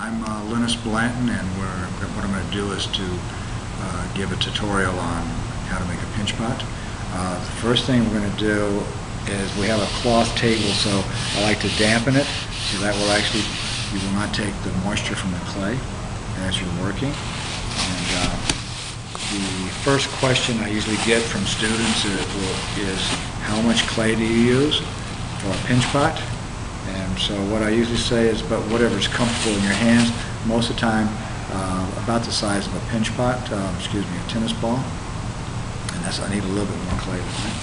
I'm Linus Blanton, and what I'm going to do is to give a tutorial on how to make a pinch pot. The first thing we're going to do is we have a cloth table, so I like to dampen it, so that will actually, you will not take the moisture from the clay as you're working. And the first question I usually get from students is how much clay do you use for a pinch pot? And so what I usually say is, but whatever's comfortable in your hands, most of the time about the size of a pinch pot, a tennis ball. And I need a little bit more clay than that.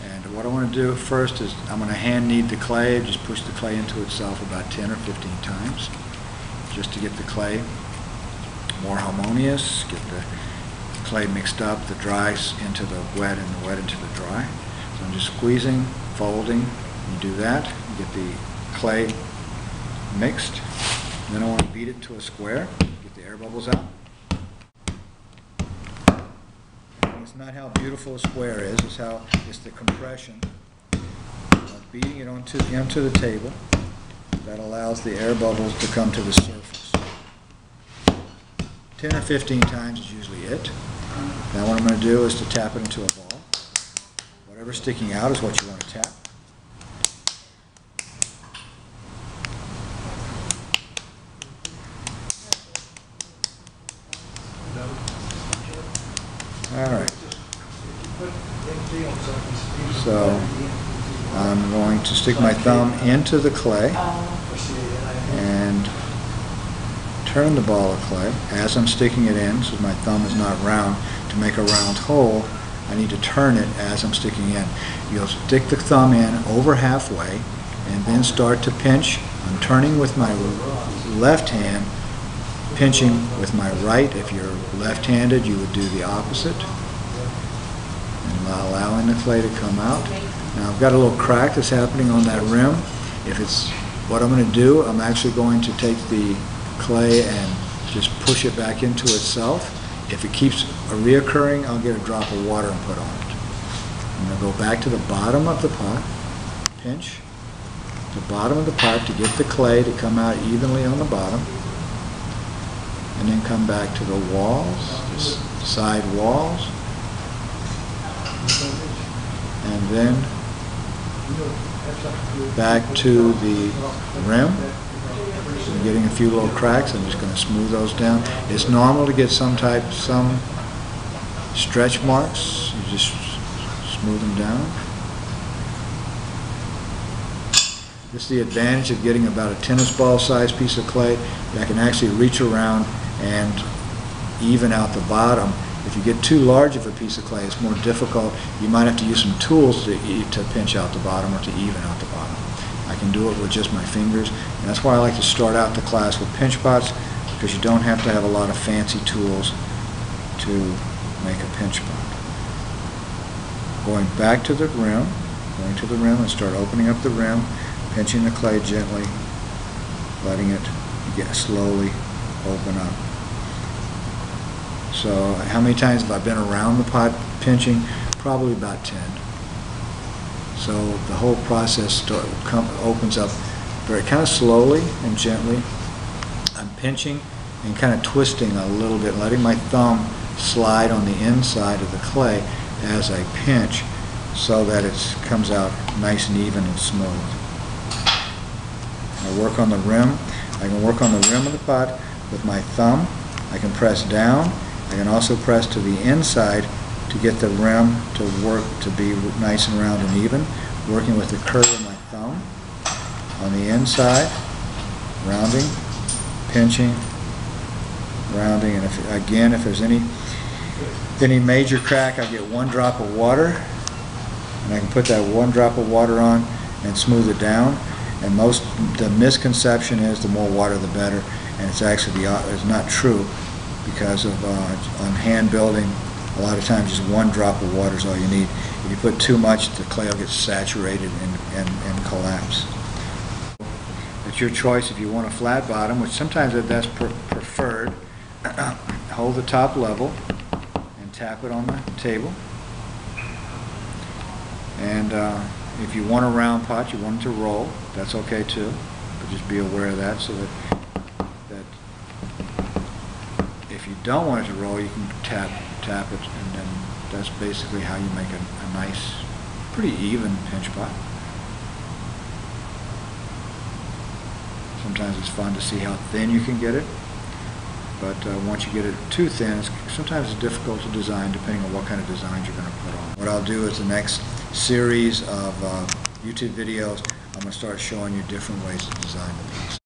And what I want to do first is I'm going to hand knead the clay, just push the clay into itself about 10 or 15 times, just to get the clay more harmonious, get the clay mixed up, the dry into the wet and the wet into the dry. So I'm just squeezing, folding. You do that, you get the clay mixed. Then I want to beat it to a square, get the air bubbles out. It's not how beautiful a square is, it's the compression of beating it onto the table that allows the air bubbles to come to the surface. 10 or 15 times is usually it. Now what I'm going to do is to tap it into a ball. Whatever's sticking out is what you want to tap. Alright. So I'm going to stick my thumb into the clay and turn the ball of clay as I'm sticking it in, so my thumb is not round. To make a round hole, I need to turn it as I'm sticking in. You'll stick the thumb in over halfway and then start to pinch. I'm turning with my left hand, pinching with my right. If you're left-handed, you would do the opposite. And allowing the clay to come out. Now I've got a little crack that's happening on that rim. What I'm going to do, I'm actually going to take the clay and just push it back into itself. If it keeps reoccurring, I'll get a drop of water and put on it. I'm going to go back to the bottom of the pot, pinch the bottom of the pot to get the clay to come out evenly on the bottom, and then come back to the walls, the side walls, and then back to the rim. I'm getting a few little cracks. I'm just going to smooth those down. It's normal to get some stretch marks. You just smooth them down. This is the advantage of getting about a tennis ball sized piece of clay. I can actually reach around and even out the bottom. If you get too large of a piece of clay, it's more difficult. You might have to use some tools to pinch out the bottom or to even out the bottom. I can do it with just my fingers, and that's why I like to start out the class with pinch pots, because you don't have to have a lot of fancy tools to make a pinch pot. Going back to the rim, and start opening up the rim, pinching the clay gently, letting it slowly open up. So how many times have I been around the pot pinching? Probably about 10. So the whole process opens up very kind of slowly and gently. I'm pinching and kind of twisting a little bit, letting my thumb slide on the inside of the clay as I pinch, so that it comes out nice and even and smooth. I work on the rim. I can work on the rim of the pot with my thumb. I can press down. I can also press to the inside to get the rim to work to be nice and round and even, working with the curve of my thumb on the inside, rounding, pinching, rounding, and if there's any major crack, I get one drop of water, and I can put that one drop of water on and smooth it down. And the misconception is the more water the better, and it's actually it's not true, because of on hand building, a lot of times just one drop of water is all you need. If you put too much, the clay will get saturated and collapse. It's your choice if you want a flat bottom, which sometimes that's preferred. Hold the top level and tap it on the table. And if you want a round pot, you want it to roll, that's okay too. But just be aware of that, so that if you don't want it to roll, you can tap it, and then that's basically how you make a nice, pretty even pinch pot. Sometimes it's fun to see how thin you can get it, but once you get it too thin, sometimes it's difficult to design depending on what kind of designs you're going to put on. What I'll do is the next series of YouTube videos, I'm going to start showing you different ways to design the piece.